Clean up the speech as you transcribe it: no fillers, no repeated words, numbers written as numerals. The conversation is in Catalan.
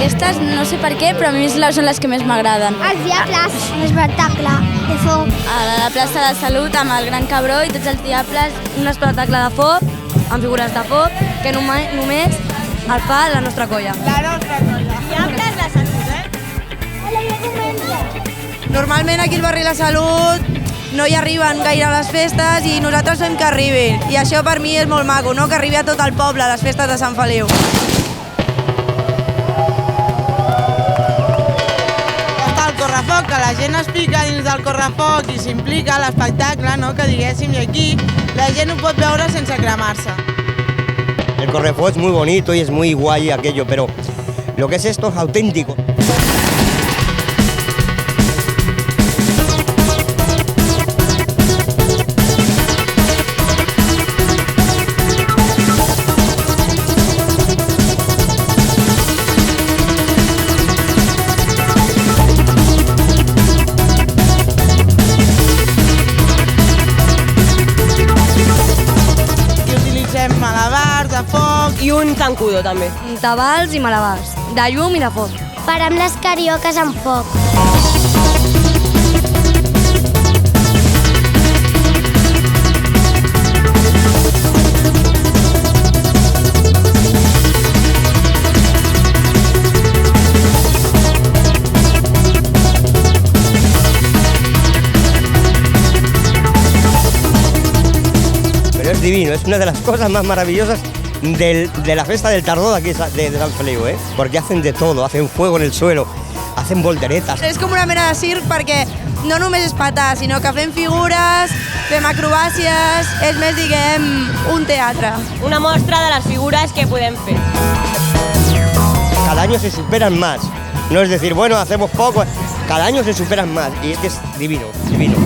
Aquestes no sé per què, però a mi són les que més m'agraden. Els diables, l'espectacle de foc. A la plaça de Salut amb el Gran Cabró i tots els diables, un espectacle de foc, amb figures de foc, que només el fa la nostra colla. La nostra colla. Diables de Salut, Normalment aquí al barri La Salut no hi arriben gaire a les festes i nosaltres fem que arribin. I això per mi és molt maco, no? Que arribi a tot el poble a les festes de Sant Feliu. Està el correfoc, que la gent es pica dins del correfoc i s'implica a l'espectacle, no? Que diguéssim, i aquí la gent ho pot veure sense cremar-se. El correfoc es muy bonito y es muy guay aquello, pero lo que es esto es auténtico. Malabars, de foc... I un zancudo, també. Tabals i malabars, de llum i de foc. Farem les carioques amb foc. Pero es divino, es una de las cosas más maravillosas de la fiesta del Tardó de aquí de Sant Feliu, ¿eh? Porque hacen de todo, hacen fuego en el suelo, hacen volteretas. És com una mena de circ perquè no només és petar, sinó que fem figures, fem acrobàcies, és més, diguem, un teatre. Una mostra de les figures que podem fer. Cada año se superan más, no es decir, bueno, hacemos poco, cada año se superan más y es que es divino, divino.